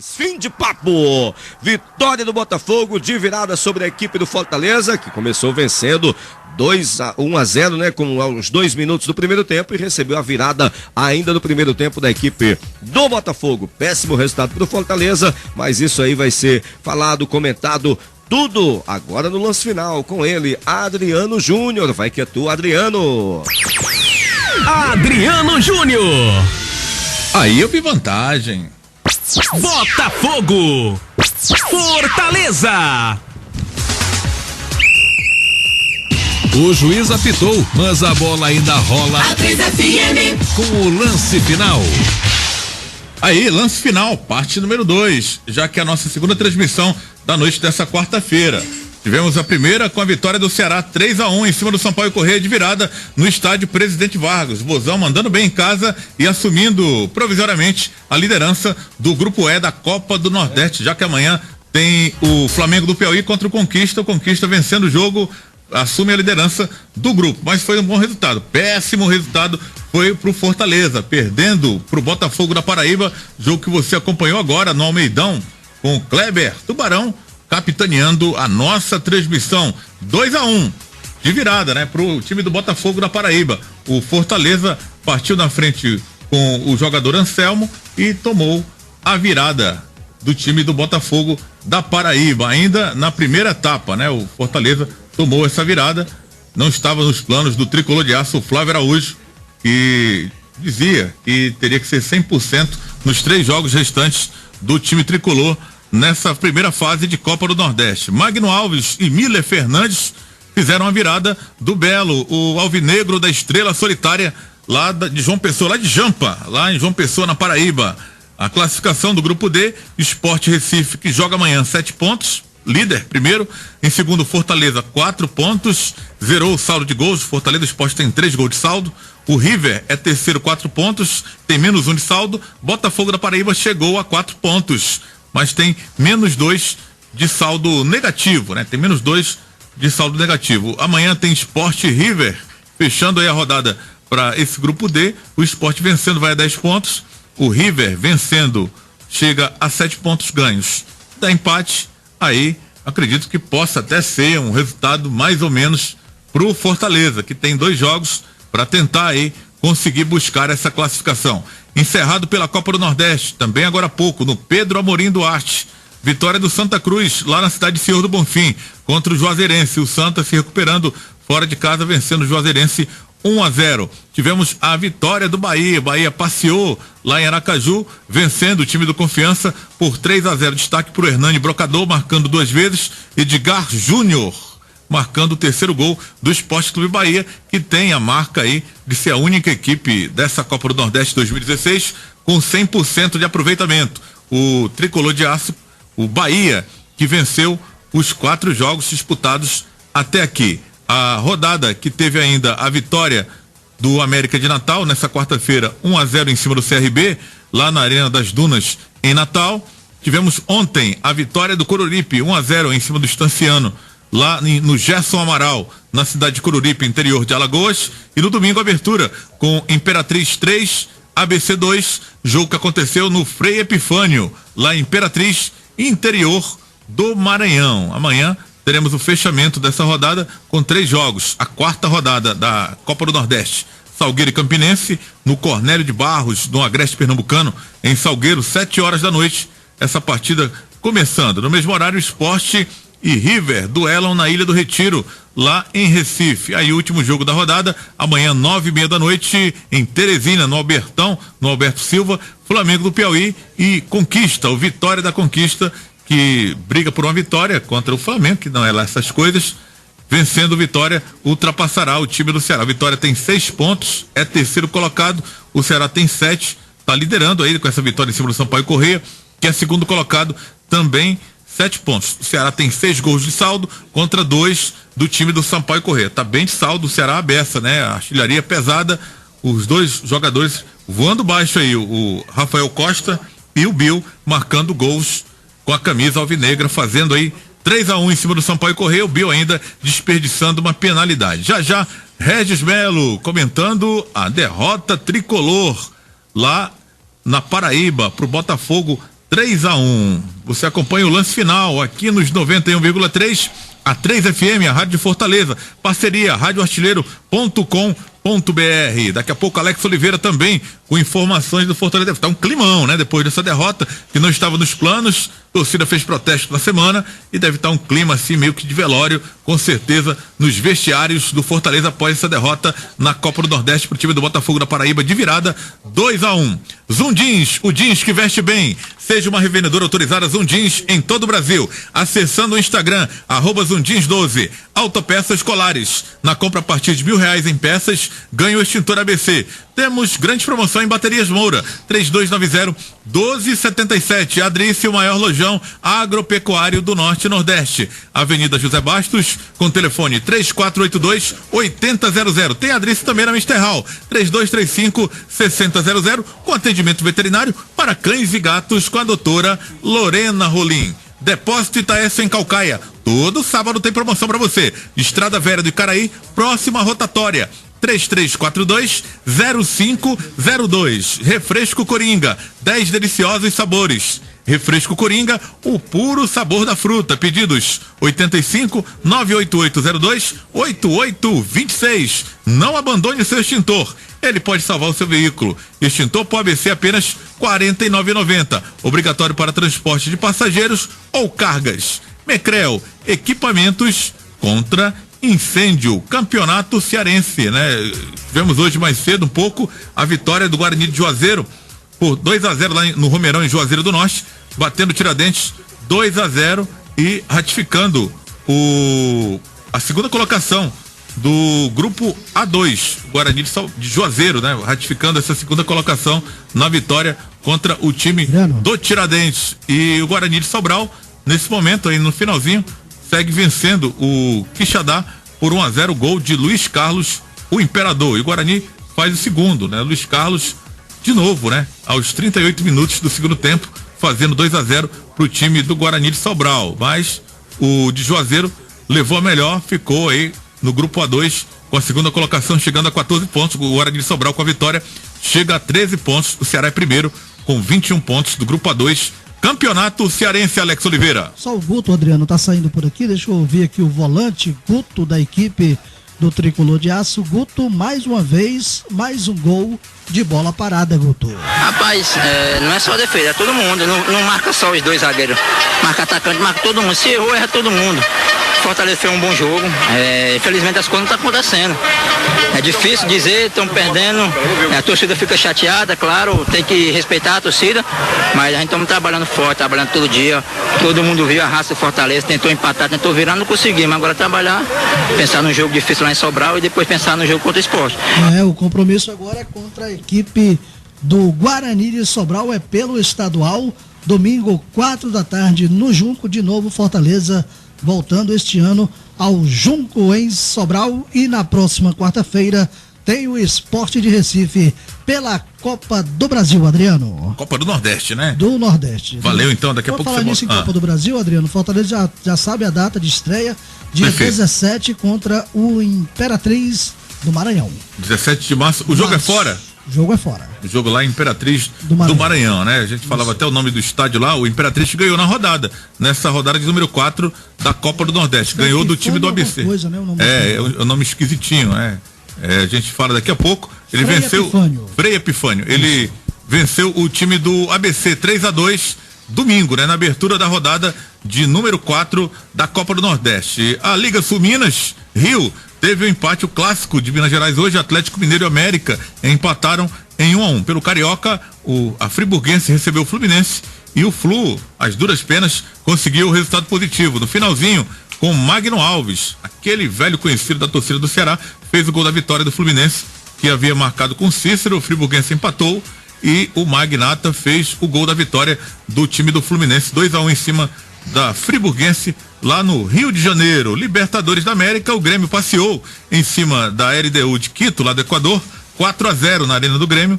Fim de papo, vitória do Botafogo de virada sobre a equipe do Fortaleza, que começou vencendo 1-0, né, com uns 2 minutos do primeiro tempo e recebeu a virada ainda no primeiro tempo da equipe do Botafogo. Péssimo resultado para o Fortaleza, mas isso aí vai ser falado, comentado, tudo agora no lance final com ele, Adriano Júnior. Vai que é tu, Adriano. Adriano Júnior. Aí eu vi vantagem. Botafogo, Fortaleza. O juiz apitou, mas a bola ainda rola com o lance final. Aí, lance final, parte número 2, já que é a nossa segunda transmissão da noite dessa quarta-feira. Tivemos a primeira com a vitória do Ceará 3-1 em cima do Sampaio Corrêa de virada no estádio Presidente Vargas. Vozão mandando bem em casa e assumindo provisoriamente a liderança do Grupo E da Copa do Nordeste, já que amanhã tem o Flamengo do Piauí contra o Conquista vencendo o jogo, assume a liderança do grupo, mas foi um bom resultado. Péssimo resultado foi pro Fortaleza, perdendo pro Botafogo da Paraíba, jogo que você acompanhou agora no Almeidão com o Kleber Tubarão capitaneando a nossa transmissão. 2-1 de virada, né, pro time do Botafogo da Paraíba. O Fortaleza partiu na frente com o jogador Anselmo e tomou a virada do time do Botafogo da Paraíba. Ainda na primeira etapa, né, o Fortaleza tomou essa virada. Não estava nos planos do tricolor de aço, o Flávio Araújo, que dizia que teria que ser 100% nos 3 jogos restantes do time tricolor nessa primeira fase de Copa do Nordeste. Magno Alves e Miller Fernandes fizeram a virada do Belo, o alvinegro da Estrela Solitária lá de João Pessoa, lá de Jampa, lá em João Pessoa, na Paraíba. A classificação do grupo D, Sport Recife, que joga amanhã 7 pontos, líder primeiro. Em segundo, Fortaleza 4 pontos, zerou o saldo de gols. Fortaleza Sport tem 3 gols de saldo. O River é terceiro, 4 pontos, tem menos 1 de saldo. Botafogo da Paraíba chegou a 4 pontos, mas tem menos 2 de saldo negativo, né? Tem menos 2 de saldo negativo. Amanhã tem Sport e River, fechando aí a rodada para esse grupo D. O Sport vencendo vai a 10 pontos. O River vencendo chega a 7 pontos ganhos. Dá empate, aí acredito que possa até ser um resultado mais ou menos pro Fortaleza, que tem 2 jogos para tentar aí conseguir buscar essa classificação. Encerrado pela Copa do Nordeste, também agora há pouco, no Pedro Amorim Duarte. Vitória do Santa Cruz, lá na cidade de Senhor do Bonfim, contra o Juazeirense. O Santa se recuperando fora de casa, vencendo o Juazeirense 1-0. Tivemos a vitória do Bahia. Bahia passeou lá em Aracaju, vencendo o time do Confiança por 3-0. Destaque para o Hernani Brocador, marcando 2 vezes. Edgar Júnior marcando o terceiro gol do Esporte Clube Bahia, que tem a marca aí de ser a única equipe dessa Copa do Nordeste 2016 com 100% de aproveitamento. O tricolor de aço, o Bahia, que venceu os 4 jogos disputados até aqui. A rodada que teve ainda a vitória do América de Natal nessa quarta-feira, 1-0 em cima do CRB, lá na Arena das Dunas em Natal. Tivemos ontem a vitória do Coruripe, 1-0 em cima do Estanciano, lá no Gerson Amaral, na cidade de Coruripe, interior de Alagoas. E no domingo, abertura com Imperatriz 3, ABC 2, jogo que aconteceu no Frei Epifânio, lá em Imperatriz, interior do Maranhão. Amanhã teremos o fechamento dessa rodada com 3 jogos, a 4ª rodada da Copa do Nordeste. Salgueiro e Campinense, no Cornélio de Barros, no Agreste Pernambucano, em Salgueiro, 7 horas da noite. Essa partida começando. No mesmo horário, Sport e River duelam na Ilha do Retiro, lá em Recife. Aí o último jogo da rodada, amanhã 9:30 da noite, em Teresina, no Albertão, no Alberto Silva, Flamengo do Piauí e Conquista, o Vitória da Conquista, que briga por uma vitória contra o Flamengo, que não é lá essas coisas. Vencendo o Vitória, ultrapassará o time do Ceará. A Vitória tem 6 pontos, é terceiro colocado, o Ceará tem 7, está liderando aí com essa vitória em cima do Sampaio Corrêa, que é segundo colocado, também 7 pontos. O Ceará tem 6 gols de saldo contra 2 do time do Sampaio Corrêa. Tá bem de saldo o Ceará, a beça, né? A artilharia pesada, os 2 jogadores voando baixo aí, o Rafael Costa e o Bill marcando gols com a camisa alvinegra, fazendo aí 3-1 em cima do Sampaio Corrêa. O Bill ainda desperdiçando uma penalidade. Já Regis Melo comentando a derrota tricolor lá na Paraíba pro Botafogo 3-1. Você acompanha o lance final aqui nos 91,3, a 3 FM, a Rádio de Fortaleza. Parceria radioartilheiro.com.br. Daqui a pouco Alex Oliveira também com informações do Fortaleza. Deve estar um climão, né? Depois dessa derrota que não estava nos planos, a torcida fez protesto na semana e deve estar um clima assim meio que de velório, com certeza, nos vestiários do Fortaleza após essa derrota na Copa do Nordeste pro time do Botafogo da Paraíba de virada 2-1. Zoom Jeans, o jeans que veste bem. Seja uma revendedora autorizada Zoom Jeans em todo o Brasil. Acessando o Instagram, @ZoomJeans12. Autopeças Colares. Na compra a partir de R$1.000 em peças, ganha o extintor ABC. Temos grande promoção em Baterias Moura, 3290-1277. Adrice, o maior lojão agropecuário do Norte e Nordeste. Avenida José Bastos, com telefone 3482-8000. Tem Adrice também na Mister Hall, 3235-6000, com atendimento veterinário para cães e gatos com a doutora Lorena Rolim. Depósito Itaécio em Calcaia. Todo sábado tem promoção para você. Estrada Velha do Icaraí, próxima à rotatória. 3342-0502. Refresco Coringa, 10 deliciosos sabores. Refresco Coringa, o puro sabor da fruta. Pedidos 85-98802-8826. Não abandone o seu extintor. Ele pode salvar o seu veículo. Extintor Pó ABC apenas R$ 49,90. Obrigatório para transporte de passageiros ou cargas. Mecrel, equipamentos contra incêndio. Campeonato cearense, né? Tivemos hoje mais cedo um pouco a vitória do Guarani de Juazeiro por 2-0 lá no Romeirão, em Juazeiro do Norte, batendo o Tiradentes 2-0 e ratificando a segunda colocação do grupo A2, Guarani de Juazeiro, né? Ratificando essa segunda colocação na vitória contra o time do Tiradentes. E o Guarani de Sobral, nesse momento aí no finalzinho, segue vencendo o Quixadá por 1-0, gol de Luiz Carlos, o Imperador. E o Guarani faz o segundo, né? Luiz Carlos, de novo, né? Aos 38 minutos do segundo tempo, fazendo 2-0 pro time do Guarani de Sobral. Mas o de Juazeiro levou a melhor, ficou aí no grupo A2 com a segunda colocação, chegando a 14 pontos. O Guarani de Sobral com a vitória chega a 13 pontos. O Ceará é primeiro com 21 pontos do grupo A2. Campeonato cearense, Alex Oliveira. Só o Guto, Adriano, tá saindo por aqui. Deixa eu ouvir aqui o volante Guto da equipe do Tricolor de Aço. Guto, mais uma vez, mais um gol de bola parada, Guto. Rapaz, não é só defesa, é todo mundo. Não marca só os dois zagueiros. Marca atacante, marca todo mundo. Se errou, erra todo mundo. Fortaleza fez um bom jogo. Infelizmente as coisas não estão acontecendo. É difícil dizer, estão perdendo. A torcida fica chateada, claro, tem que respeitar a torcida, mas a gente estamos trabalhando forte, trabalhando todo dia. Todo mundo viu a raça do Fortaleza, tentou empatar, tentou virar, não conseguimos. Agora trabalhar, pensar num jogo difícil lá em Sobral e depois pensar no jogo contra o Sport. O compromisso agora é contra a equipe do Guarani de Sobral, é pelo estadual. Domingo, 4 da tarde, no Junco, de novo Fortaleza voltando este ano ao Junco em Sobral, e na próxima quarta-feira tem o Sport de Recife pela Copa do Brasil, Adriano. Copa do Nordeste, né? Do Nordeste. Valeu, então, daqui a pouco você falar nisso em Copa do Brasil, Adriano, Fortaleza já sabe a data de estreia, dia 17 contra o Imperatriz do Maranhão. 17 de março, o jogo é fora? O jogo é fora. O jogo lá em Imperatriz do Maranhão, né? A gente falava até o nome do estádio lá, o Imperatriz ganhou na rodada, nessa rodada de número 4 da Copa do Nordeste. Ganhou do time do ABC. Coisa, né? O nome esquisitinho, né? A gente fala daqui a pouco. Ele venceu. Frei Epifânio. Ele venceu o time do ABC 3-2 domingo, né? Na abertura da rodada de número 4 da Copa do Nordeste. A Liga Sul Minas, Rio, teve o empate, o clássico de Minas Gerais hoje, Atlético Mineiro e América empataram em 1-1. Pelo Carioca, a Friburguense recebeu o Fluminense e o Flu, às duras penas, conseguiu o resultado positivo. No finalzinho, com Magno Alves, aquele velho conhecido da torcida do Ceará, fez o gol da vitória do Fluminense, que havia marcado com Cícero. O Friburguense empatou e o Magnata fez o gol da vitória do time do Fluminense, 2-1 em cima da Friburguense, lá no Rio de Janeiro. Libertadores da América, o Grêmio passeou em cima da LDU de Quito, lá do Equador, 4-0 na Arena do Grêmio.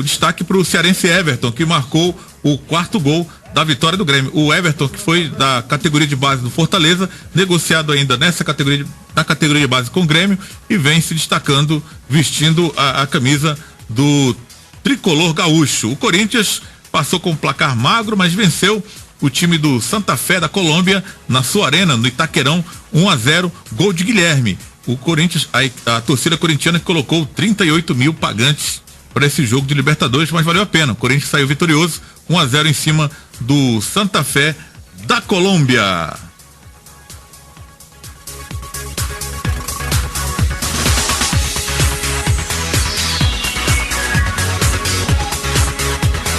Destaque para o cearense Everton, que marcou o 4º gol da vitória do Grêmio. O Everton, que foi da categoria de base do Fortaleza, negociado ainda nessa categoria, na categoria de base com o Grêmio, e vem se destacando, vestindo a camisa do tricolor gaúcho. O Corinthians passou com um placar magro, mas venceu o time do Santa Fé da Colômbia na sua arena, no Itaquerão, 1-0, gol de Guilherme. O Corinthians, a torcida corintiana colocou 38 mil pagantes para esse jogo de Libertadores, mas valeu a pena. O Corinthians saiu vitorioso, 1-0 em cima do Santa Fé da Colômbia.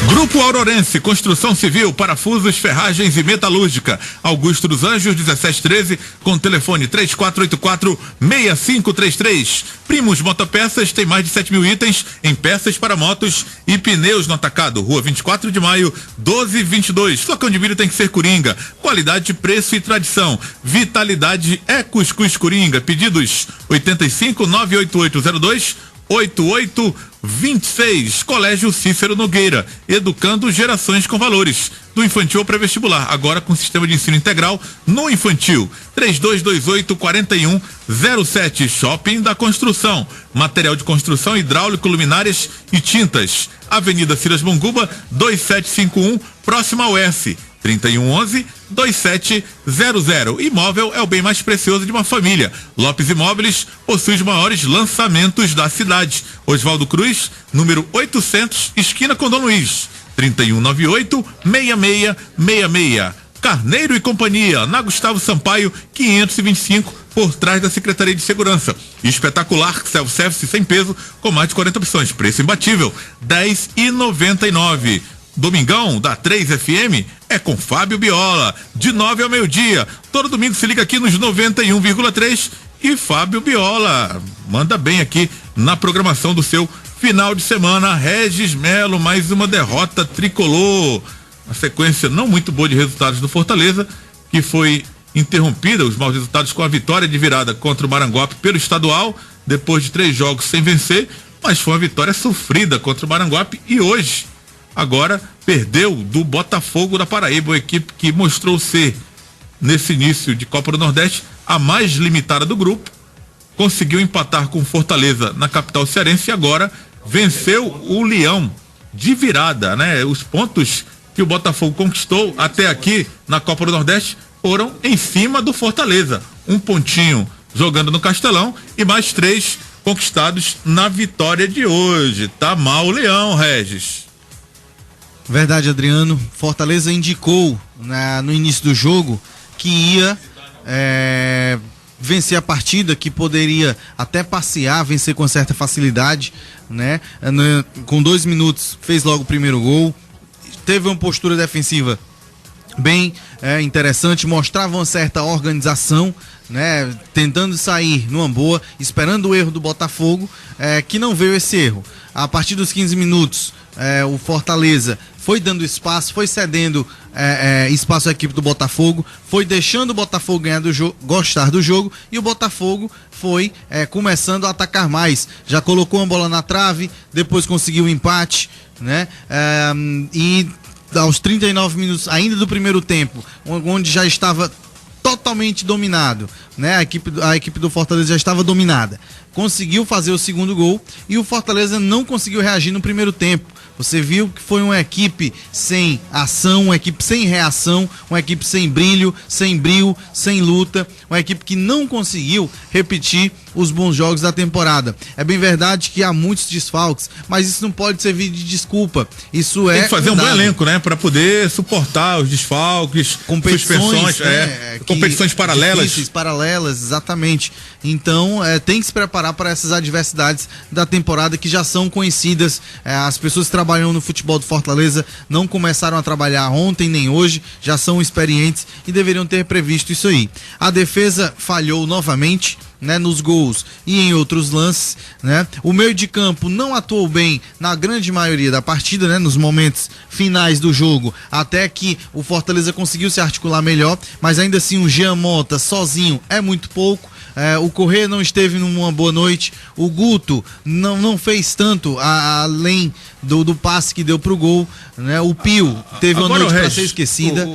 Grupo Aurorense, construção civil, parafusos, ferragens e metalúrgica. Augusto dos Anjos, 1713, com telefone 3484-6533. Primos Motopeças tem mais de 7 mil itens em peças para motos e pneus no atacado. Rua 24 de maio, 1222. Flocão de milho tem que ser Coringa. Qualidade, preço e tradição. Vitalidade é Cuscuz Coringa. Pedidos 85-98802-8826. Colégio Cícero Nogueira, educando gerações com valores. Do infantil ao pré-vestibular, agora com sistema de ensino integral no infantil. 3228-4107. Shopping da Construção. Material de construção, hidráulico, luminárias e tintas. Avenida Ciras Monguba, 2751, próximo ao S. 3111-2700. Imóvel é o bem mais precioso de uma família. Lopes Imóveis possui os maiores lançamentos da cidade. Oswaldo Cruz, número 800, esquina com Dom Luiz. 3198-6666. Carneiro e Companhia, na Gustavo Sampaio, 525, por trás da Secretaria de Segurança. Espetacular, self-service sem peso, com mais de 40 opções. Preço imbatível, R$10,99. Domingão da 3FM é com Fábio Biola, de 9 ao meio-dia. Todo domingo se liga aqui nos 91,3 e Fábio Biola manda bem aqui na programação do seu final de semana. Regis Melo, mais uma derrota tricolor. Uma sequência não muito boa de resultados do Fortaleza, que foi interrompida, os maus resultados, com a vitória de virada contra o Maranguape pelo estadual, depois de 3 jogos sem vencer, mas foi uma vitória sofrida contra o Maranguape e hoje agora perdeu do Botafogo da Paraíba, uma equipe que mostrou ser, nesse início de Copa do Nordeste, a mais limitada do grupo. Conseguiu empatar com Fortaleza na capital cearense e agora venceu o Leão de virada, né? Os pontos que o Botafogo conquistou até aqui na Copa do Nordeste foram em cima do Fortaleza. 1 pontinho jogando no Castelão e mais 3 conquistados na vitória de hoje. Tá mal o Leão, Regis. Verdade, Adriano. Fortaleza indicou no início do jogo que ia vencer a partida, que poderia até passear, vencer com certa facilidade, né? Com 2 minutos fez logo o primeiro gol, teve uma postura defensiva bem interessante, mostrava uma certa organização, né? Tentando sair numa boa, esperando o erro do Botafogo, que não veio esse erro. A partir dos 15 minutos, o Fortaleza foi dando espaço, foi cedendo espaço à equipe do Botafogo, foi deixando o Botafogo ganhar do jogo, gostar do jogo, e o Botafogo foi começando a atacar mais. Já colocou uma bola na trave, depois conseguiu o empate, né? E aos 39 minutos ainda do primeiro tempo, onde já estava totalmente dominado, né? A equipe do Fortaleza já estava dominada. Conseguiu fazer o segundo gol e o Fortaleza não conseguiu reagir no primeiro tempo. Você viu que foi uma equipe sem ação, uma equipe sem reação, uma equipe sem brilho, sem brio, sem luta, uma equipe que não conseguiu repetir os bons jogos da temporada. É bem verdade que há muitos desfalques, mas isso não pode servir de desculpa. Isso tem que fazer um bom elenco, né? Para poder suportar os desfalques, suspensões, competições paralelas. Paralelas, exatamente. Então, tem que se preparar para essas adversidades da temporada que já são conhecidas. As pessoas que trabalham no futebol do Fortaleza não começaram a trabalhar ontem nem hoje, já são experientes e deveriam ter previsto isso aí. A defesa falhou novamente, né, nos gols e em outros lances, né? O meio de campo não atuou bem na grande maioria da partida, né, nos momentos finais do jogo, até que o Fortaleza conseguiu se articular melhor, mas ainda assim o Jean Mota sozinho é muito pouco. O Corrêa não esteve numa boa noite, o Guto não fez tanto além do passe que deu pro gol, né? O Pio teve uma noite para ser esquecida.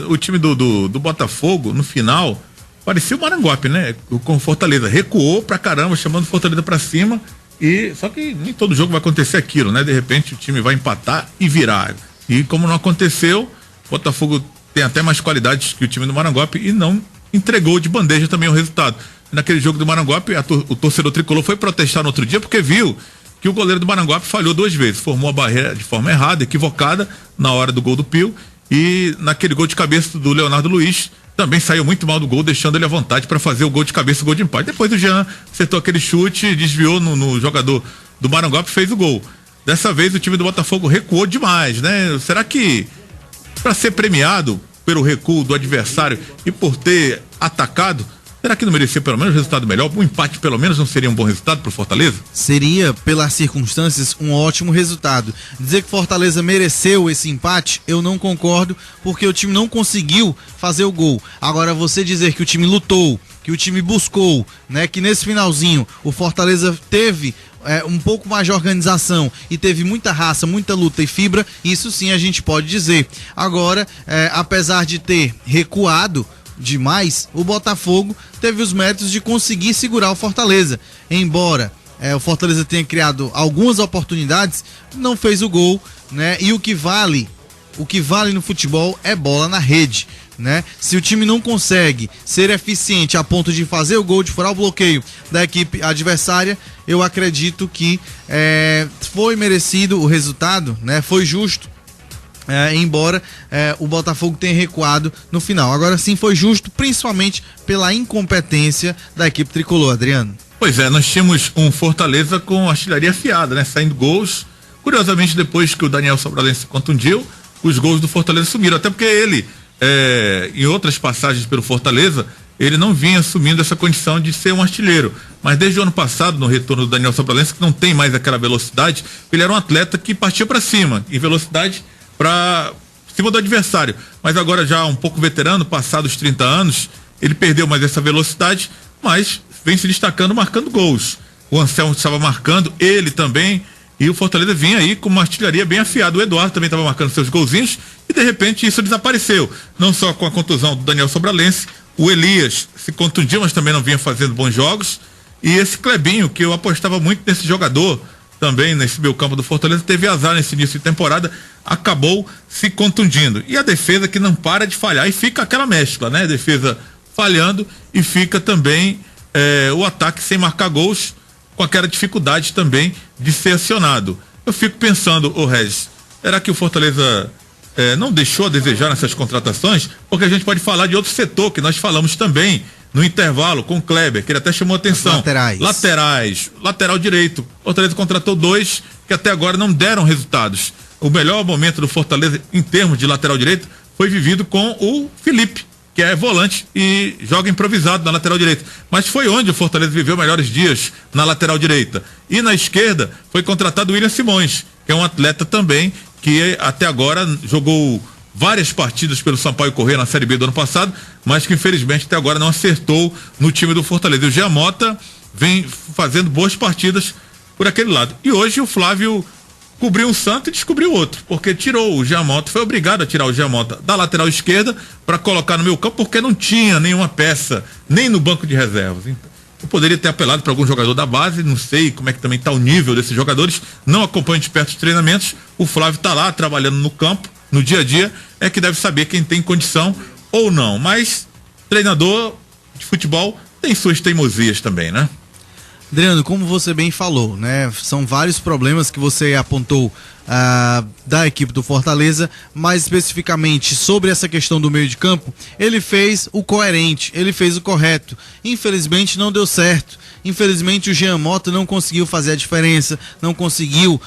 O time do Botafogo no final parecia o Maranguape, né? Com o Fortaleza recuou pra caramba, chamando o Fortaleza pra cima, só que nem todo jogo vai acontecer aquilo, né? De repente o time vai empatar e virar. E como não aconteceu, o Botafogo tem até mais qualidades que o time do Maranguape e não entregou de bandeja também o resultado. Naquele jogo do Maranguape, o torcedor tricolor foi protestar no outro dia porque viu que o goleiro do Maranguape falhou 2 vezes, formou a barreira de forma errada, equivocada na hora do gol do Pio, e naquele gol de cabeça do Leonardo Luiz também saiu muito mal do gol, deixando ele à vontade para fazer o gol de cabeça, o gol de empate. Depois o Jean acertou aquele chute, desviou no jogador do Maranguape e fez o gol. Dessa vez o time do Botafogo recuou demais, né? Será que para ser premiado pelo recuo do adversário e por ter atacado, será que não merecia pelo menos um resultado melhor? Um empate pelo menos não seria um bom resultado para o Fortaleza? Seria, pelas circunstâncias, um ótimo resultado. Dizer que Fortaleza mereceu esse empate, eu não concordo, porque o time não conseguiu fazer o gol. Agora, você dizer que o time lutou, que o time buscou, né, que nesse finalzinho o Fortaleza teve um pouco mais de organização e teve muita raça, muita luta e fibra, isso sim a gente pode dizer. Agora, apesar de ter recuado demais, o Botafogo teve os méritos de conseguir segurar o Fortaleza. Embora o Fortaleza tenha criado algumas oportunidades, não fez o gol, né? E o que vale no futebol é bola na rede, né? Se o time não consegue ser eficiente a ponto de fazer o gol, de furar o bloqueio da equipe adversária, eu acredito que foi merecido o resultado, né? Foi justo. Embora o Botafogo tenha recuado no final. Agora sim foi justo, principalmente pela incompetência da equipe tricolor, Adriano. Pois é, nós tínhamos um Fortaleza com artilharia afiada, né? Saindo gols. Curiosamente, depois que o Daniel Sobralense se contundiu, os gols do Fortaleza sumiram. Até porque ele, em outras passagens pelo Fortaleza, ele não vinha assumindo essa condição de ser um artilheiro. Mas desde o ano passado, no retorno do Daniel Sobralense, que não tem mais aquela velocidade, ele era um atleta que partia para cima, em velocidade para cima do adversário, mas agora já um pouco veterano, passados 30 anos, ele perdeu mais essa velocidade, mas vem se destacando, marcando gols. O Anselmo estava marcando, ele também, e o Fortaleza vinha aí com uma artilharia bem afiada. O Eduardo também estava marcando seus golzinhos e de repente isso desapareceu, não só com a contusão do Daniel Sobralense, o Elias se contundiu, mas também não vinha fazendo bons jogos, e esse Clebinho, que eu apostava muito nesse jogador também nesse meio campo do Fortaleza, teve azar nesse início de temporada, acabou se contundindo. E a defesa que não para de falhar, e fica aquela mescla, né? A defesa falhando e fica também o ataque sem marcar gols, com aquela dificuldade também de ser acionado. Eu fico pensando, Regis, será que o Fortaleza não deixou a desejar nessas contratações? Porque a gente pode falar de outro setor que nós falamos também no intervalo com o Kleber, que ele até chamou atenção. Laterais. Lateral direito. O Fortaleza contratou 2 que até agora não deram resultados. O melhor momento do Fortaleza em termos de lateral direito foi vivido com o Felipe, que é volante e joga improvisado na lateral direita. Mas foi onde o Fortaleza viveu melhores dias, na lateral direita. E na esquerda foi contratado o William Simões, que é um atleta também que até agora jogou várias partidas pelo Sampaio Corrêa na Série B do ano passado, mas que infelizmente até agora não acertou no time do Fortaleza. E o Jean Mota vem fazendo boas partidas por aquele lado. E hoje o Flávio cobriu um santo e descobriu outro, porque tirou o Jean Mota, foi obrigado a tirar o Jean Mota da lateral esquerda para colocar no meio campo, porque não tinha nenhuma peça, nem no banco de reservas. Eu poderia ter apelado para algum jogador da base, não sei como é que também está o nível desses jogadores, não acompanho de perto os treinamentos. O Flávio está lá trabalhando no campo, no dia a dia, é que deve saber quem tem condição ou não. Mas treinador de futebol tem suas teimosias também, né? Adriano, como você bem falou, né? São vários problemas que você apontou da equipe do Fortaleza, mais especificamente sobre essa questão do meio de campo. Ele fez o coerente, ele fez o correto. Infelizmente não deu certo. Infelizmente o Jean Mota não conseguiu fazer a diferença, não conseguiu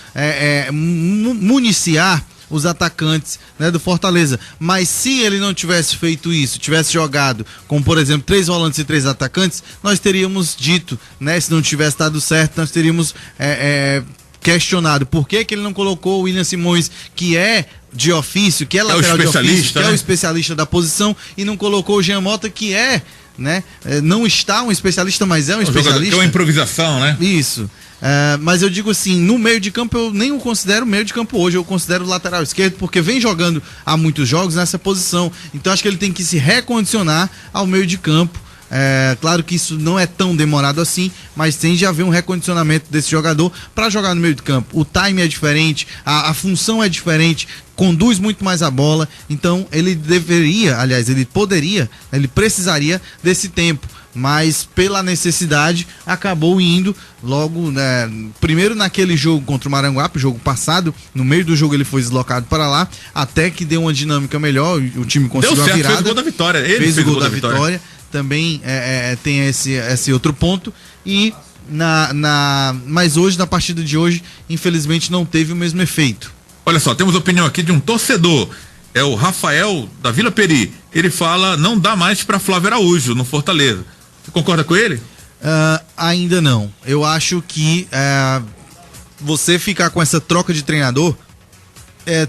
municiar os atacantes, né, do Fortaleza. Mas se ele não tivesse feito isso, tivesse jogado com, por exemplo, 3 volantes e 3 atacantes, nós teríamos dito, né, se não tivesse dado certo, nós teríamos questionado por que ele não colocou o William Simões, que é de ofício, que é lateral de ofício, que é o especialista da posição, e não colocou o Jean Mota, que não está um especialista, mas é um especialista. É uma improvisação, né? Isso. Mas eu digo assim, no meio de campo eu nem o considero meio de campo hoje, eu considero lateral esquerdo, porque vem jogando há muitos jogos nessa posição. Então acho que ele tem que se recondicionar ao meio de campo, Claro que isso não é tão demorado assim, mas tem de haver um recondicionamento desse jogador para jogar no meio de campo. O time é diferente, a função é diferente, conduz muito mais a bola, então ele precisaria desse tempo, mas pela necessidade acabou indo logo, né, primeiro naquele jogo contra o Maranguape, jogo passado, no meio do jogo ele foi deslocado para lá, até que deu uma dinâmica melhor, o time conseguiu a virada. Fez o gol da vitória, ele fez o gol da vitória. Também tem esse outro ponto, e mas hoje, na partida de hoje, infelizmente não teve o mesmo efeito. Olha só, temos opinião aqui de um torcedor, é o Rafael da Vila Peri. Ele fala, não dá mais para Flávio Araújo no Fortaleza. Você concorda com ele? Ainda não. Eu acho que você ficar com essa troca de treinador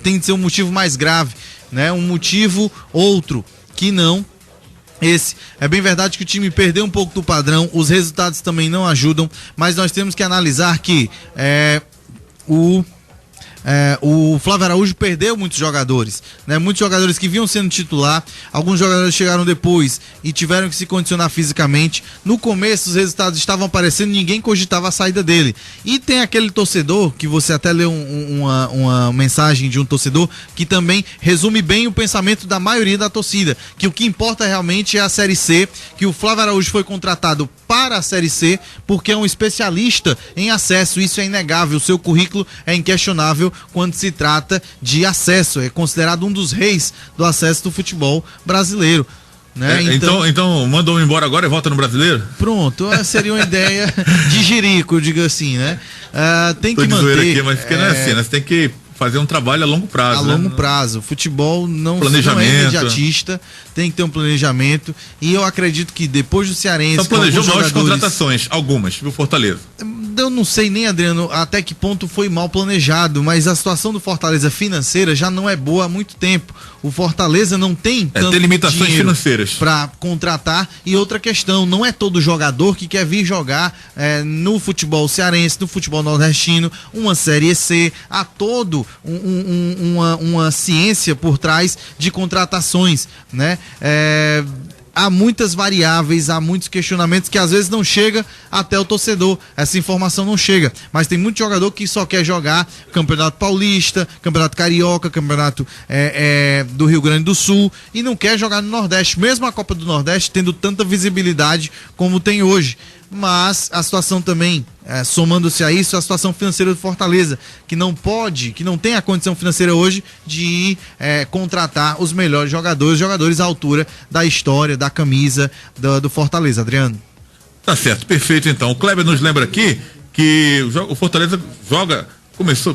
tem de ser um motivo mais grave, né? Um motivo outro que não esse. É bem verdade que o time perdeu um pouco do padrão, os resultados também não ajudam, mas nós temos que analisar que o Flávio Araújo perdeu muitos jogadores, né? Muitos jogadores que vinham sendo titular, alguns jogadores chegaram depois e tiveram que se condicionar fisicamente. No começo os resultados estavam aparecendo, ninguém cogitava a saída dele. E tem aquele torcedor, que você até leu uma mensagem de um torcedor, que também resume bem o pensamento da maioria da torcida, que o que importa realmente é a Série C, que o Flávio Araújo foi contratado para a Série C porque é um especialista em acesso, isso é inegável, o seu currículo é inquestionável quando se trata de acesso, é considerado um dos reis do acesso do futebol brasileiro, né? Então mandou embora agora e volta no Brasileiro? Pronto, seria uma ideia de jirico, diga assim, né? Tem que manter aqui, mas porque não é assim, né? Você tem que fazer um trabalho a longo prazo. A longo prazo. O futebol não é imediatista, tem que ter um planejamento, e eu acredito que depois do Cearense... Só planejou maiores contratações, algumas, viu, Fortaleza? Eu não sei nem, Adriano, até que ponto foi mal planejado, mas a situação do Fortaleza financeira já não é boa há muito tempo. O Fortaleza não tem tanto tem limitações financeiras para contratar, e outra questão, não é todo jogador que quer vir jogar no futebol cearense, no futebol nordestino, uma Série C, há todo uma ciência por trás de contratações, né? Há muitas variáveis, há muitos questionamentos que às vezes não chega até o torcedor, essa informação não chega, mas tem muito jogador que só quer jogar Campeonato Paulista, Campeonato Carioca, Campeonato do Rio Grande do Sul, e não quer jogar no Nordeste, mesmo a Copa do Nordeste tendo tanta visibilidade como tem hoje. Mas a situação também, somando-se a isso, a situação financeira do Fortaleza, que não tem a condição financeira hoje de contratar os melhores jogadores à altura da história, da camisa do Fortaleza. Adriano. Tá certo, perfeito então. O Kleber nos lembra aqui que o Fortaleza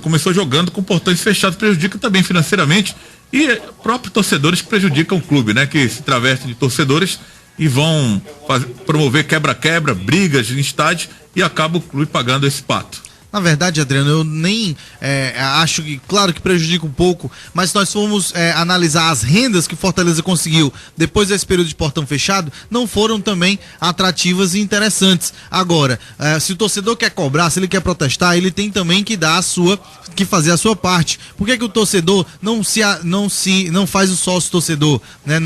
começou jogando com portões fechados, prejudica também financeiramente, e próprios torcedores que prejudicam o clube, né? Que se travestem de torcedores e vão promover quebra-quebra, brigas em estádio, e acaba o clube pagando esse pato. Na verdade, Adriano, eu nem acho que, claro que prejudica um pouco, mas se nós formos analisar as rendas que o Fortaleza conseguiu depois desse período de portão fechado, não foram também atrativas e interessantes. Agora, se o torcedor quer cobrar, se ele quer protestar, ele tem também que fazer a sua parte. Por que o torcedor não faz o sócio torcedor, né?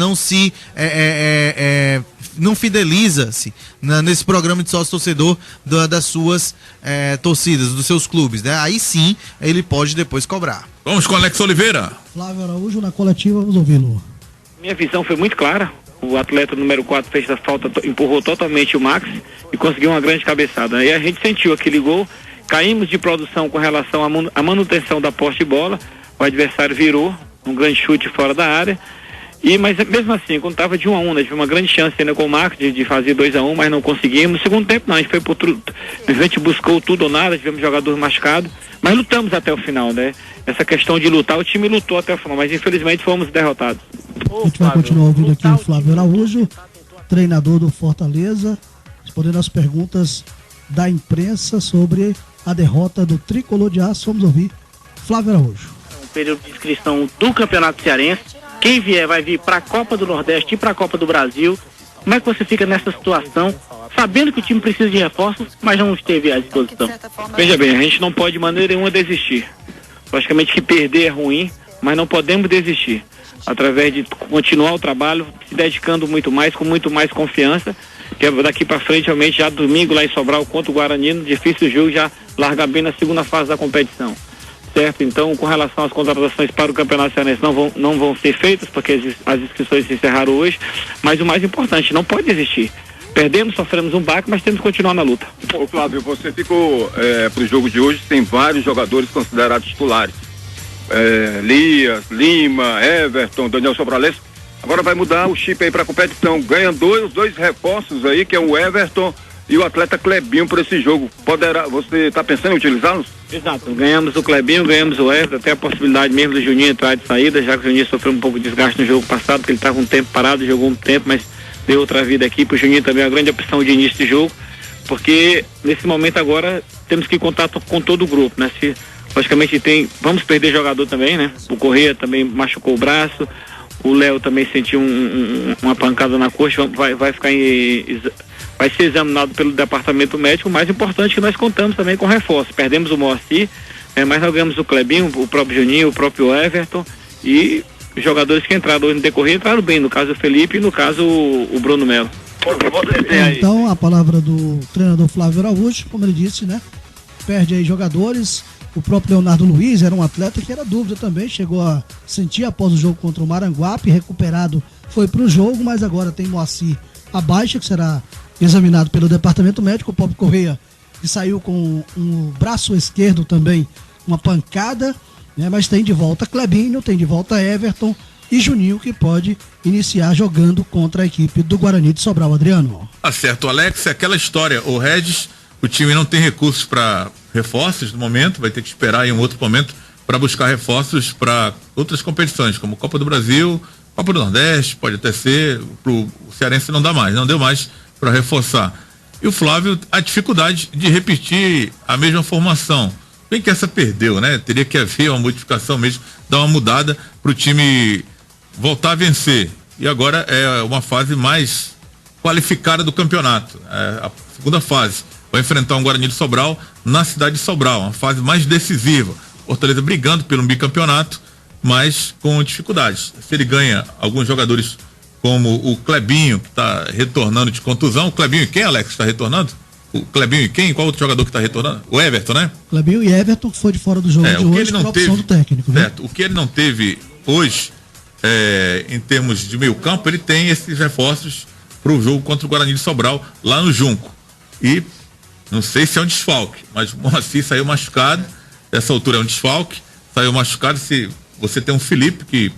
Não fideliza-se nesse programa de sócio torcedor das suas torcidas, dos seus clubes, né? Aí sim ele pode depois cobrar. Vamos com Alex Oliveira. Flávio Araújo na coletiva, vamos ouvi-lo. Minha visão foi muito clara. O atleta número 4 fez a falta, empurrou totalmente o Max e conseguiu uma grande cabeçada. Aí a gente sentiu aquele gol, caímos de produção com relação à manutenção da posse de bola. O adversário virou um grande chute fora da área. Mas mesmo assim, quando estava de 1-1, né, tive uma grande chance ainda com o Marcos de fazer 2-1, mas não conseguimos. No segundo tempo não, a gente foi por tudo, a gente buscou tudo ou nada, tivemos jogador machucado, mas lutamos até o final, né? Essa questão de lutar, o time lutou até o final, mas infelizmente fomos derrotados. A gente vai continuar ouvindo aqui o Flávio Araújo, treinador do Fortaleza, respondendo as perguntas da imprensa sobre a derrota do Tricolor de Aço. Vamos ouvir Flávio Araújo. Um período de inscrição do Campeonato Cearense. Quem vier vai vir para a Copa do Nordeste e para a Copa do Brasil. Como é que você fica nessa situação, sabendo que o time precisa de reforços, mas não esteve à disposição? Veja bem, a gente não pode de maneira nenhuma desistir. Logicamente que perder é ruim, mas não podemos desistir. Através de continuar o trabalho, se dedicando muito mais, com muito mais confiança, que é daqui para frente, realmente, já domingo lá em Sobral contra o Guarani, no difícil jogo, já largar bem na segunda fase da competição. Certo? Então, com relação às contratações para o Campeonato Cearense, não vão ser feitas, porque as inscrições se encerraram hoje, mas o mais importante, não pode desistir. Perdemos, sofremos um baque, mas temos que continuar na luta. Ô Flávio, você ficou pro jogo de hoje, tem vários jogadores considerados titulares. Lias, Lima, Everton, Daniel Sobralense. Agora vai mudar o chip aí para a competição. Ganha os dois reforços aí, que é o Everton e o atleta Clebinho por esse jogo. Você está pensando em utilizá-los? Exato, ganhamos o Clebinho, ganhamos o Everton, até a possibilidade mesmo do Juninho entrar de saída, já que o Juninho sofreu um pouco de desgaste no jogo passado, porque ele estava um tempo parado, jogou um tempo, mas deu outra vida aqui. Para o Juninho também é uma grande opção de início de jogo, porque nesse momento agora temos que contar com todo o grupo, né? Logicamente vamos perder jogador também, né? O Correia também machucou o braço, o Léo também sentiu uma pancada na coxa, vai ser examinado pelo departamento médico. O mais importante é que nós contamos também com reforço. Perdemos o Moacir, mas nós ganhamos o Clebinho, o próprio Juninho, o próprio Everton, e os jogadores que entraram hoje no decorrer entraram bem, no caso o Felipe e no caso o Bruno Melo. Então, a palavra do treinador Flávio Araújo, como ele disse, né? Perde aí jogadores. O próprio Leonardo Luiz era um atleta que era dúvida também, chegou a sentir após o jogo contra o Maranguape, recuperado, foi para o jogo, mas agora tem Moacir a baixa, que será examinado pelo departamento médico. O próprio Correia, que saiu com o braço esquerdo também, uma pancada, né? Mas tem de volta Clebinho, tem de volta Everton e Juninho, que pode iniciar jogando contra a equipe do Guarani de Sobral. Adriano. Tá certo, Alex, é aquela história, o Regis, o time não tem recursos para reforços no momento, vai ter que esperar em um outro momento para buscar reforços para outras competições, como Copa do Brasil, Copa do Nordeste, pode até ser, o Cearense não deu mais para reforçar. E o Flávio, a dificuldade de repetir a mesma formação, bem que essa perdeu, né? Teria que haver uma modificação mesmo, dar uma mudada para o time voltar a vencer. E agora é uma fase mais qualificada do campeonato, a segunda fase. Vai enfrentar um Guarani de Sobral na cidade de Sobral, uma fase mais decisiva. Fortaleza brigando pelo bicampeonato, mas com dificuldades. Se ele ganha alguns jogadores como o Clebinho, que está retornando de contusão. O Clebinho e quem, Alex, está retornando? O Clebinho e quem? Qual outro jogador que está retornando? O Everton, né? Clebinho e Everton, que foi de fora do jogo de hoje por opção do técnico. Certo. O que ele não teve hoje, em termos de meio campo, ele tem esses reforços para o jogo contra o Guarani de Sobral, lá no Junco. E não sei se é um desfalque, mas o Moacir saiu machucado. Essa altura é um desfalque, saiu machucado. Se você tem um Felipe que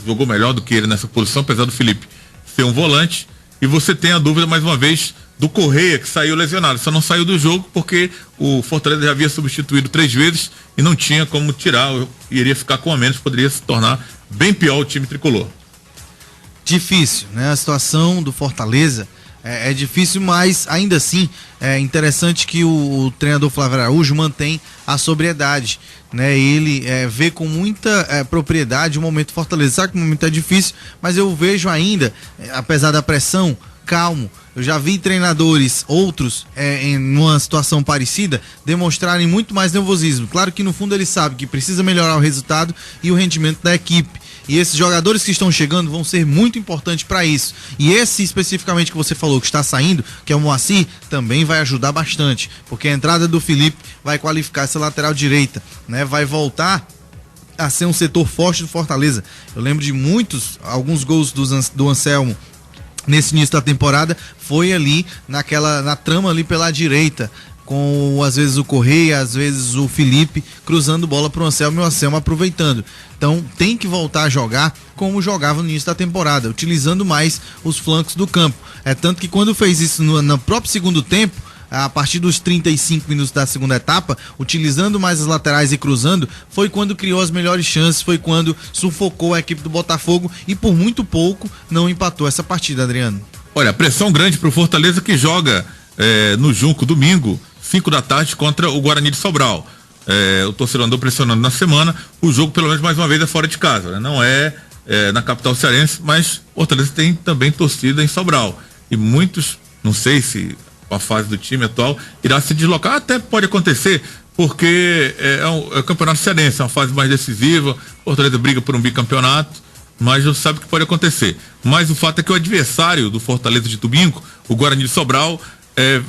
jogou melhor do que ele nessa posição, apesar do Felipe ser um volante, e você tem a dúvida mais uma vez do Correia, que saiu lesionado, só não saiu do jogo porque o Fortaleza já havia substituído 3 vezes e não tinha como tirar, iria ficar com a menos, poderia se tornar bem pior o time tricolor. Difícil, né? A situação do Fortaleza é difícil, mas ainda assim é interessante que o treinador Flávio Araújo mantém a sobriedade, né? Ele vê com muita propriedade o momento Fortaleza. Sabe que o momento é difícil, mas eu vejo ainda, apesar da pressão, calmo. Eu já vi treinadores, outros, em uma situação parecida, demonstrarem muito mais nervosismo. Claro que no fundo ele sabe que precisa melhorar o resultado e o rendimento da equipe. E esses jogadores que estão chegando vão ser muito importantes para isso. E esse especificamente que você falou que está saindo, que é o Moacir, também vai ajudar bastante, porque a entrada do Felipe vai qualificar essa lateral direita, né? Vai voltar a ser um setor forte do Fortaleza. Eu lembro de alguns gols do Anselmo nesse início da temporada, foi ali na trama ali pela direita, com às vezes o Correia, às vezes o Felipe cruzando bola pro Anselmo e o Anselmo aproveitando. Então tem que voltar a jogar como jogava no início da temporada, utilizando mais os flancos do campo. Tanto que quando fez isso no próprio segundo tempo, a partir dos 35 minutos da segunda etapa, utilizando mais as laterais e cruzando, foi quando criou as melhores chances, foi quando sufocou a equipe do Botafogo e por muito pouco não empatou essa partida, Adriano. Olha, pressão grande pro Fortaleza, que joga no Junco domingo, 5 da tarde, contra o Guarani de Sobral. O torcedor andou pressionando na semana, o jogo pelo menos mais uma vez é fora de casa, né? Não é na capital cearense, mas Fortaleza tem também torcida em Sobral. E muitos, não sei se a fase do time atual irá se deslocar, até pode acontecer, porque é o campeonato cearense, é uma fase mais decisiva, Fortaleza briga por um bicampeonato, mas não sabe o que pode acontecer. Mas o fato é que o adversário do Fortaleza de domingo, o Guarani de Sobral,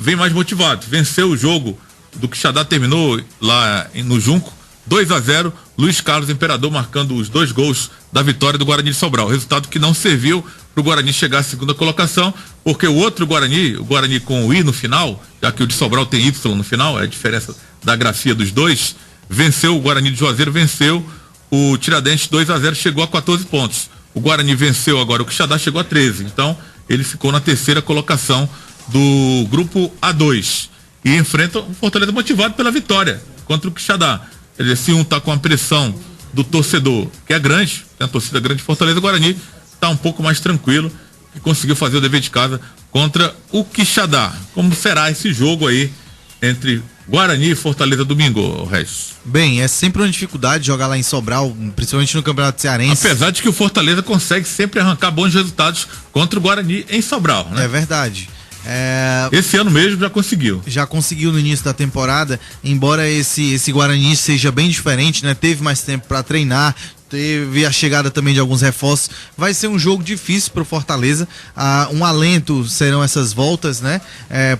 vem mais motivado. Venceu o jogo do Quixadá, terminou lá no Junco, 2-0, Luiz Carlos Imperador marcando os 2 gols da vitória do Guarani de Sobral. Resultado que não serviu para o Guarani chegar à segunda colocação, porque o outro Guarani, o Guarani com o I no final, já que o de Sobral tem Y no final, é a diferença da grafia dos dois, venceu o Guarani de Juazeiro, venceu o Tiradentes 2-0, chegou a 14 pontos. O Guarani venceu agora o Quixadá, chegou a 13. Então, ele ficou na terceira colocação do grupo A2. E enfrenta o Fortaleza motivado pela vitória contra o Quixadá. Quer dizer, se um está com a pressão do torcedor, que é grande, tem a torcida grande de Fortaleza, o Guarani está um pouco mais tranquilo e conseguiu fazer o dever de casa contra o Quixadá. Como será esse jogo aí entre Guarani e Fortaleza domingo, Regis? Bem, é sempre uma dificuldade jogar lá em Sobral, principalmente no Campeonato Cearense. Apesar de que o Fortaleza consegue sempre arrancar bons resultados contra o Guarani em Sobral, né? É verdade. Esse ano mesmo já conseguiu. Já conseguiu no início da temporada, embora esse Guarani seja bem diferente, né? Teve mais tempo para treinar, teve a chegada também de alguns reforços. Vai ser um jogo difícil para o Fortaleza. Um alento serão essas voltas, né?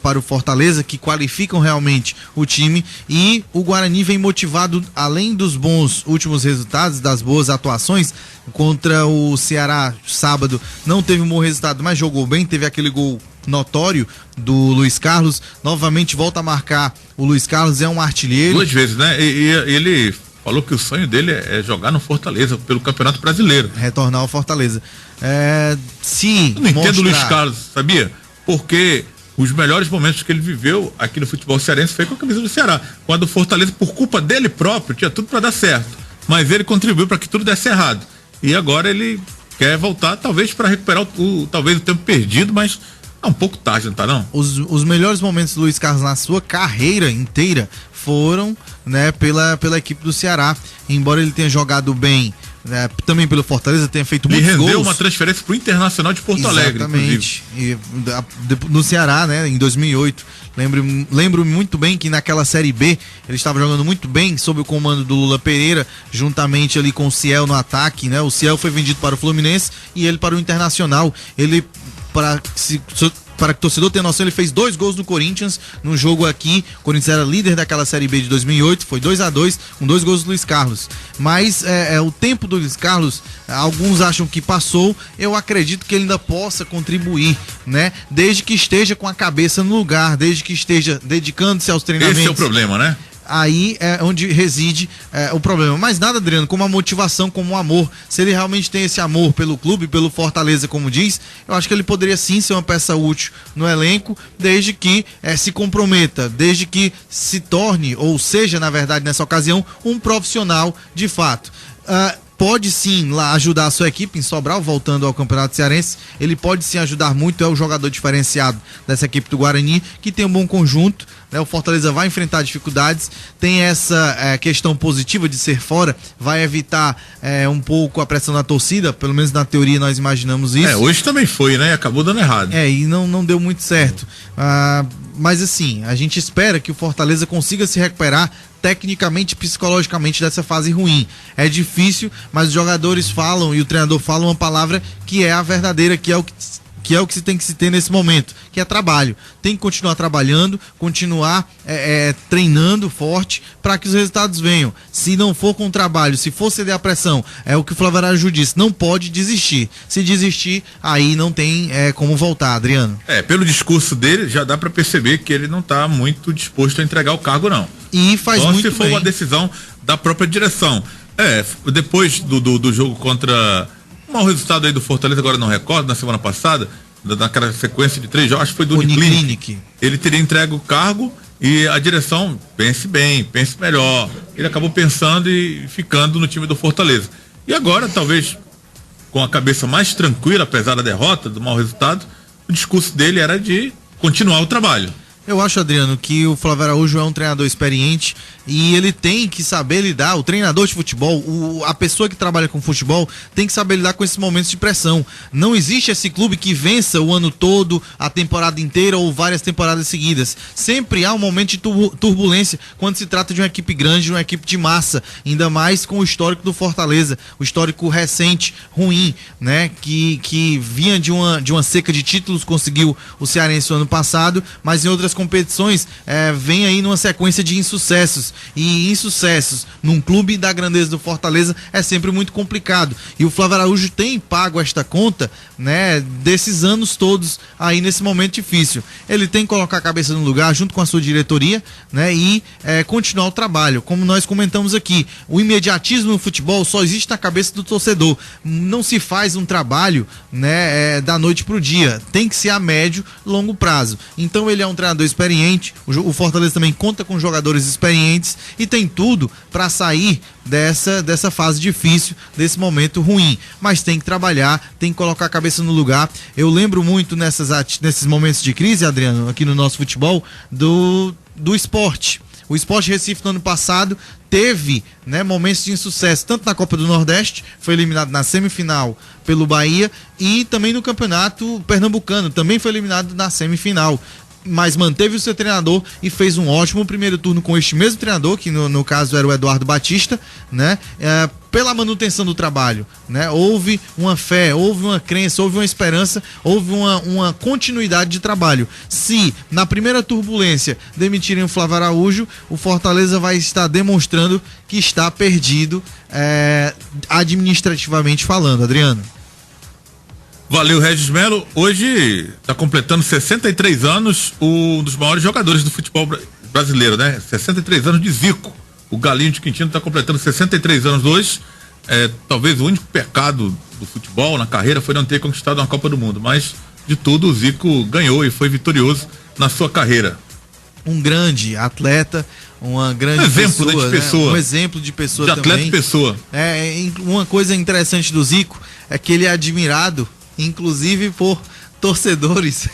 Para o Fortaleza, que qualificam realmente o time. E o Guarani vem motivado, além dos bons últimos resultados, das boas atuações. Contra o Ceará, sábado, não teve um bom resultado, mas jogou bem. Teve aquele gol notório do Luiz Carlos. Novamente volta a marcar. O Luiz Carlos é um artilheiro. 2 vezes, né? E ele falou que o sonho dele é jogar no Fortaleza pelo Campeonato Brasileiro. Retornar ao Fortaleza. Eu não entendo o Luiz Carlos, sabia? Porque os melhores momentos que ele viveu aqui no futebol cearense foi com a camisa do Ceará. Quando o Fortaleza, por culpa dele próprio, tinha tudo para dar certo. Mas ele contribuiu para que tudo desse errado. E agora ele quer voltar, talvez para recuperar talvez o tempo perdido, mas é um pouco tarde, não tá não? Os melhores momentos do Luiz Carlos na sua carreira inteira foram, né, pela equipe do Ceará. Embora ele tenha jogado bem, né, também pelo Fortaleza, tenha feito muitos gols. Ele rendeu uma transferência pro Internacional de Porto Alegre. Exatamente. No Ceará, né, em 2008. Lembro muito bem que naquela Série B ele estava jogando muito bem sob o comando do Lula Pereira, juntamente ali com o Ciel no ataque, né? O Ciel foi vendido para o Fluminense e ele para o Internacional. Ele, para que o torcedor tenha noção, ele fez 2 gols no Corinthians, no jogo aqui. O Corinthians era líder daquela Série B de 2008, foi 2-2, com 2 gols do Luiz Carlos. Mas o tempo do Luiz Carlos, alguns acham que passou, eu acredito que ele ainda possa contribuir, né? Desde que esteja com a cabeça no lugar, desde que esteja dedicando-se aos treinamentos. Esse é o problema, né? Aí é onde reside o problema. Mas nada, Adriano, como a motivação, como o amor. Se ele realmente tem esse amor pelo clube, pelo Fortaleza, como diz, eu acho que ele poderia sim ser uma peça útil no elenco, desde que se comprometa, desde que se torne, ou seja, na verdade, nessa ocasião, um profissional de fato. Pode sim lá ajudar a sua equipe em Sobral, voltando ao Campeonato Cearense. Ele pode sim ajudar muito, é o jogador diferenciado dessa equipe do Guarani, que tem um bom conjunto, né? O Fortaleza vai enfrentar dificuldades, tem essa questão positiva de ser fora, vai evitar um pouco a pressão da torcida, pelo menos na teoria nós imaginamos isso. Hoje também foi, né? Acabou dando errado. E não deu muito certo. Mas assim, a gente espera que o Fortaleza consiga se recuperar tecnicamente e psicologicamente dessa fase ruim. É difícil, mas os jogadores falam e o treinador fala uma palavra que é a verdadeira, que é o que se tem que se ter nesse momento, que é trabalho. Tem que continuar trabalhando, continuar treinando forte para que os resultados venham. Se não for com trabalho, se for ceder a pressão, é o que o Flávio Araújo disse, não pode desistir. Se desistir, aí não tem como voltar, Adriano. Pelo discurso dele, já dá para perceber que ele não está muito disposto a entregar o cargo, não. E faz então, muito se for bem. uma decisão da própria direção. Depois do jogo contra... Um mau resultado aí do Fortaleza, agora não recordo, na semana passada, naquela sequência de 3 jogos, acho que foi do Uniclinic. Ele teria entregue o cargo e a direção, pense bem, pense melhor. Ele acabou pensando e ficando no time do Fortaleza. E agora, talvez, com a cabeça mais tranquila, apesar da derrota, do mau resultado, o discurso dele era de continuar o trabalho. Eu acho, Adriano, que o Flávio Araújo é um treinador experiente e ele tem que saber lidar, o treinador de futebol, a pessoa que trabalha com futebol tem que saber lidar com esses momentos de pressão. Não existe esse clube que vença o ano todo, a temporada inteira ou várias temporadas seguidas. Sempre há um momento de turbulência quando se trata de uma equipe grande, de uma equipe de massa, ainda mais com o histórico do Fortaleza, o histórico recente, ruim, né? Que vinha de uma seca de títulos, conseguiu o Cearense no ano passado, mas em outras competições vem aí numa sequência de insucessos, e insucessos num clube da grandeza do Fortaleza é sempre muito complicado, e o Flávio Araújo tem pago esta conta, né, desses anos todos aí nesse momento difícil. Ele tem que colocar a cabeça no lugar junto com a sua diretoria, né, e continuar o trabalho, como nós comentamos aqui. O imediatismo no futebol só existe na cabeça do torcedor, não se faz um trabalho, né, da noite pro dia, tem que ser a médio, longo prazo. Então ele é um treinador experiente, o Fortaleza também conta com jogadores experientes e tem tudo para sair dessa fase difícil, desse momento ruim, mas tem que trabalhar, tem que colocar a cabeça no lugar. Eu lembro muito nesses momentos de crise, Adriano, aqui no nosso futebol, do esporte. O Sport Recife no ano passado teve, né, momentos de insucesso, tanto na Copa do Nordeste, foi eliminado na semifinal pelo Bahia, e também no Campeonato Pernambucano, também foi eliminado na semifinal, mas manteve o seu treinador e fez um ótimo primeiro turno com este mesmo treinador, que no caso era o Eduardo Batista, né? Pela manutenção do trabalho, né? Houve uma fé, houve uma crença, houve uma esperança, houve uma continuidade de trabalho. Se na primeira turbulência demitirem o Flávio Araújo, o Fortaleza vai estar demonstrando que está perdido, administrativamente falando, Adriano. Valeu, Regis Melo. Hoje está completando 63 anos um dos maiores jogadores do futebol brasileiro, né? 63 anos de Zico. O Galinho de Quintino está completando 63 anos hoje. Talvez o único pecado do futebol na carreira foi não ter conquistado uma Copa do Mundo, mas de tudo o Zico ganhou e foi vitorioso na sua carreira. Um grande atleta, uma grande exemplo, pessoa, de pessoa, né? Um exemplo de pessoa de também. Atleta e pessoa. Uma coisa interessante do Zico é que ele é admirado, inclusive por torcedores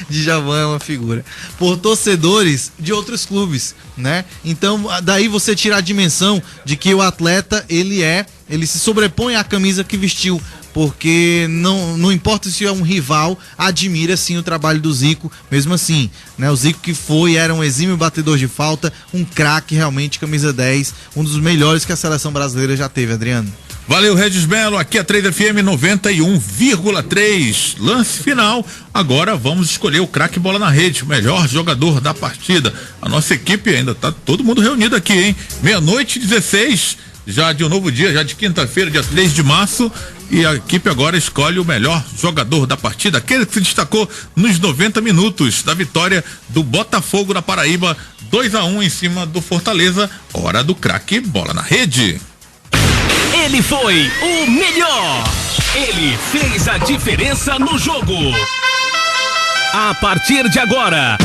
de Djavan, é uma figura, por torcedores de outros clubes, né? Então daí você tira a dimensão de que o atleta ele se sobrepõe à camisa que vestiu, porque não importa se é um rival, admira sim o trabalho do Zico, mesmo assim, né? O Zico que era um exímio batedor de falta, um craque realmente, camisa 10, um dos melhores que a seleção brasileira já teve, Adriano. Valeu, Regis Melo, aqui a 3FM 91,3, lance final. Agora vamos escolher o craque bola na rede, o melhor jogador da partida. A nossa equipe ainda tá todo mundo reunido aqui, hein? 00:16, já de um novo dia, já de quinta-feira, dia 3 de março, e a equipe agora escolhe o melhor jogador da partida, aquele que se destacou nos 90 minutos da vitória do Botafogo na Paraíba, 2-1 em cima do Fortaleza. Hora do craque bola na rede. Ele foi o melhor. Ele fez a diferença no jogo. A partir de agora,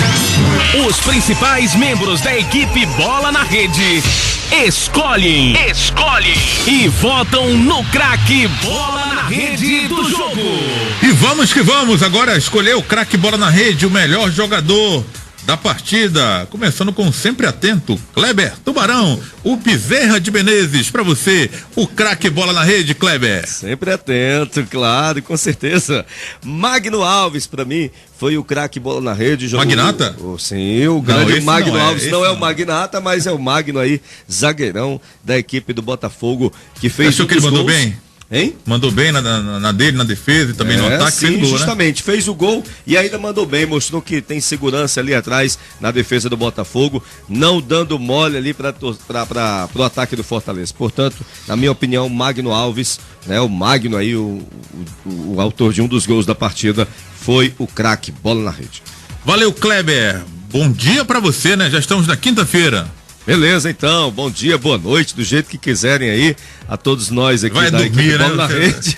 os principais membros da equipe Bola na Rede escolhem e votam no craque Bola na Rede do jogo. E vamos que vamos agora escolher o craque bola na rede, o melhor jogador da partida, começando com sempre atento, Kleber Tubarão, o Bezerra de Menezes, pra você, o craque bola na rede, Kleber. Sempre atento, claro, com certeza. Magno Alves, pra mim, foi o craque bola na rede. Magnata? Sim, o grande Magno Alves, não é o Magnata, mas é o Magno aí, zagueirão da equipe do Botafogo, que fez Achou que ele mandou bem? Hein? Mandou bem na dele, na defesa e também no ataque. Sim, fez gol, justamente, né? Fez o gol e ainda mandou bem, mostrou que tem segurança ali atrás na defesa do Botafogo, não dando mole ali para o ataque do Fortaleza. Portanto, na minha opinião, Magno Alves, né, o Magno aí, o autor de um dos gols da partida, foi o craque bola na rede. Valeu, Kleber. Bom dia para você, né? Já estamos na quinta-feira. Beleza, então. Bom dia, boa noite, do jeito que quiserem aí, a todos nós aqui Vai da dormir, equipe Bola né, na Rede.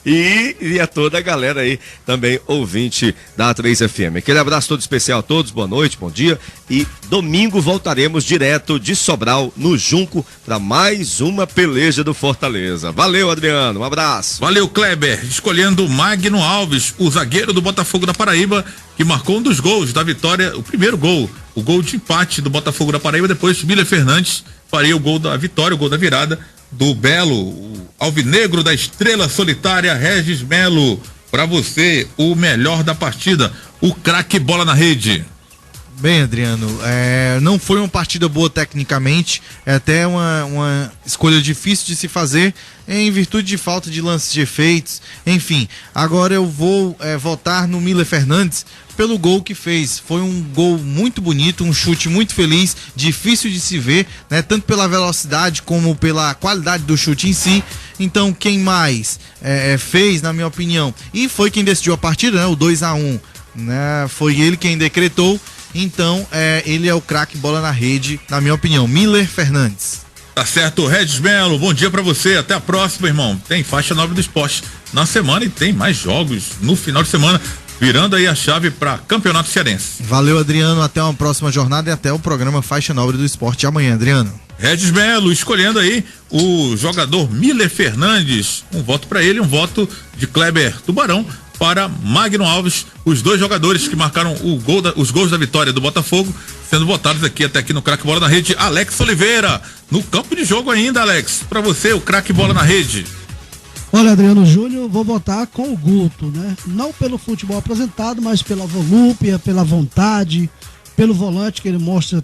E a toda a galera aí, também ouvinte da 3FM. Aquele abraço todo especial a todos, boa noite, bom dia. E domingo voltaremos direto de Sobral, no Junco, para mais uma peleja do Fortaleza. Valeu, Adriano, um abraço. Valeu, Kleber. Escolhendo Magno Alves, o zagueiro do Botafogo da Paraíba, que marcou um dos gols da vitória, o primeiro gol, o gol de empate do Botafogo da Paraíba. Depois, Miller Fernandes faria o gol da vitória, o gol da virada do Belo, o alvinegro da estrela solitária, Regis Melo. Pra você, o melhor da partida, o craque Bola na Rede. Bem, Adriano, não foi uma partida boa tecnicamente, é até uma escolha difícil de se fazer em virtude de falta de lances de efeitos, enfim. Agora eu vou votar no Miller Fernandes pelo gol que fez. Foi um gol muito bonito, um chute muito feliz, difícil de se ver, né? Tanto pela velocidade como pela qualidade do chute em si. Então quem mais fez, na minha opinião, e foi quem decidiu a partida, né? O 2-1, né? Foi ele quem decretou. Então, ele é o craque Bola na Rede, na minha opinião, Miller Fernandes. Tá certo, Regis Melo, bom dia pra você, até a próxima, irmão. Tem faixa 9 do esporte na semana e tem mais jogos no final de semana, virando aí a chave pra Campeonato Cearense. Valeu, Adriano, até uma próxima jornada e até o programa Faixa Nobre do Esporte amanhã, Adriano. Regis Melo, escolhendo aí o jogador Miller Fernandes, um voto pra ele, um voto de Kleber Tubarão para Magno Alves, os dois jogadores que marcaram os gols da vitória do Botafogo, sendo votados até aqui no craque Bola na Rede. Alex Oliveira, no campo de jogo ainda, Alex, para você, o craque Bola na Rede. Olha, Adriano Júnior, vou votar com o Guto, né? Não pelo futebol apresentado, mas pela volúpia, pela vontade, pelo volante que ele mostra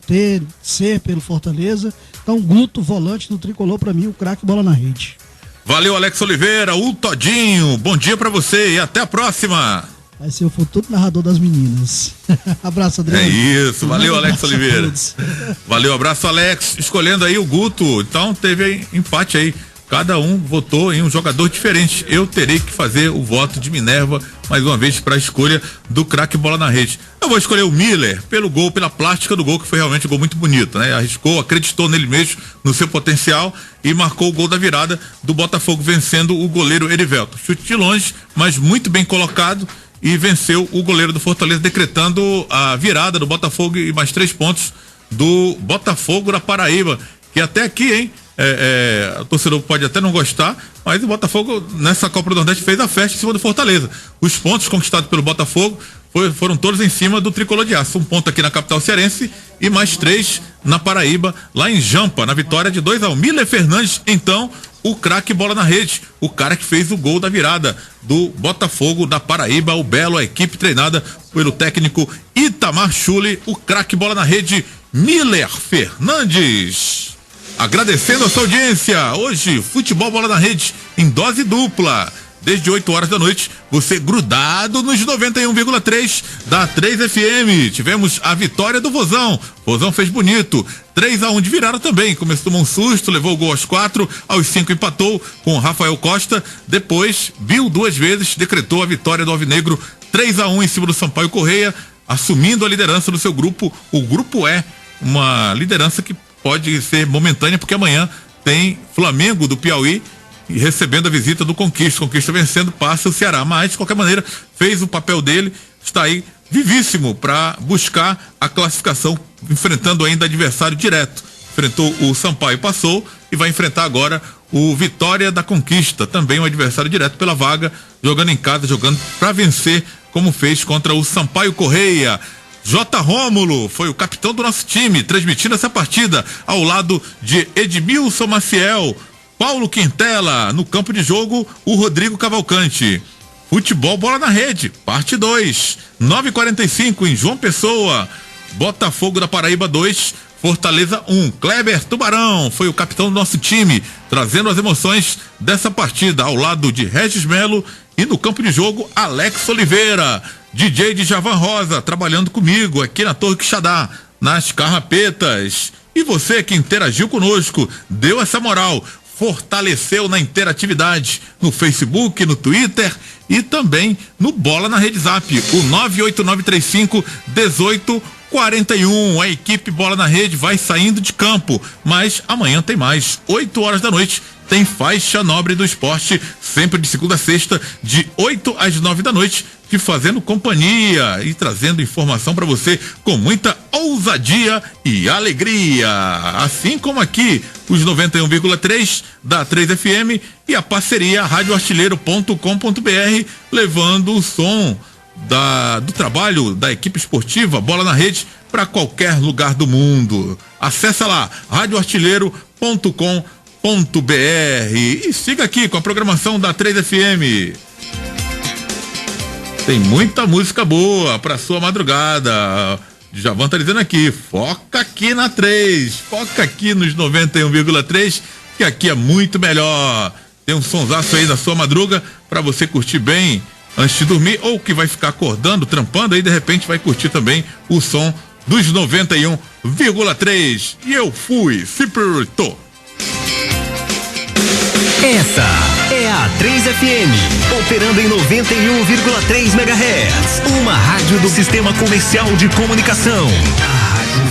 ser pelo Fortaleza. Então, Guto, volante do Tricolor, para mim, o craque Bola na Rede. Valeu, Alex Oliveira, o Todinho, bom dia pra você e até a próxima. Vai ser o futuro narrador das meninas. Abraço, Adriano. É isso, valeu, Alex Oliveira. Valeu, abraço, Alex. Escolhendo aí o Guto, então teve aí empate aí. Cada um votou em um jogador diferente. Eu terei que fazer o voto de Minerva, mais uma vez, para a escolha do craque Bola na Rede. Eu vou escolher o Miller pelo gol, pela plástica do gol, que foi realmente um gol muito bonito, né? Arriscou, acreditou nele mesmo, no seu potencial e marcou o gol da virada do Botafogo, vencendo o goleiro Erivelto. Chute de longe, mas muito bem colocado e venceu o goleiro do Fortaleza, decretando a virada do Botafogo e mais 3 pontos do Botafogo da Paraíba, que até aqui, hein? O torcedor pode até não gostar, mas o Botafogo nessa Copa do Nordeste fez a festa em cima do Fortaleza. Os pontos conquistados pelo Botafogo foram todos em cima do Tricolor de Aço. Um ponto aqui na capital cearense e mais 3 na Paraíba, lá em Jampa, na vitória de 2-1. Miller Fernandes, então, o craque Bola na Rede, o cara que fez o gol da virada do Botafogo da Paraíba, o Belo, a equipe treinada pelo técnico Itamar Schulli, o craque Bola na Rede, Miller Fernandes. Agradecendo a sua audiência, hoje, Futebol Bola na Rede, em dose dupla, desde 8 horas da noite, você grudado nos 91,3 da 3FM. Tivemos a vitória do Vozão, Vozão fez bonito, 3-1 de virada também, começou a tomar um susto, levou o gol aos 4, aos 5 empatou com o Rafael Costa, depois viu 2 vezes, decretou a vitória do Alvinegro, 3-1 em cima do Sampaio Correia, assumindo a liderança do seu grupo. O grupo é uma liderança que pode ser momentânea, porque amanhã tem Flamengo do Piauí e recebendo a visita do Conquista. Conquista vencendo, passa o Ceará, mas de qualquer maneira fez o papel dele, está aí vivíssimo para buscar a classificação, enfrentando ainda adversário direto. Enfrentou o Sampaio, passou, e vai enfrentar agora o Vitória da Conquista, também um adversário direto pela vaga, jogando em casa, jogando para vencer, como fez contra o Sampaio Correia. J. Rômulo foi o capitão do nosso time, transmitindo essa partida ao lado de Edmilson Maciel, Paulo Quintela, no campo de jogo, o Rodrigo Cavalcante. Futebol Bola na Rede, parte 2, 9h45 em João Pessoa, Botafogo da Paraíba 2, Fortaleza 1. Kleber Tubarão foi o capitão do nosso time, trazendo as emoções dessa partida ao lado de Regis Melo e no campo de jogo, Alex Oliveira. DJ de Javan Rosa, trabalhando comigo aqui na Torre Quixadá, nas Carrapetas. E você que interagiu conosco, deu essa moral, fortaleceu na interatividade, no Facebook, no Twitter e também no Bola na Rede Zap, o 98935-18 41, a equipe Bola na Rede vai saindo de campo, mas amanhã tem mais, 8 horas da noite, tem Faixa Nobre do Esporte, sempre de segunda a sexta, de 8 às 9 da noite, te fazendo companhia e trazendo informação para você com muita ousadia e alegria. Assim como aqui, os 91,3 da 3FM e a parceria radioartilheiro.com.br, levando o som do trabalho da equipe esportiva Bola na Rede para qualquer lugar do mundo. Acesse lá, radioartilheiro.com.br e siga aqui com a programação da 3FM. Tem muita música boa pra sua madrugada. Djavan tá dizendo aqui, foca aqui na 3, foca aqui nos 91,3, que aqui é muito melhor. Tem um sonsaço aí da sua madruga pra você curtir bem antes de dormir, ou que vai ficar acordando, trampando, aí de repente vai curtir também o som dos 91,3. E eu fui, sempre tô. Essa é a 3FM, operando em 91,3 MHz. Uma rádio do Sistema Comercial de Comunicação. A Rádio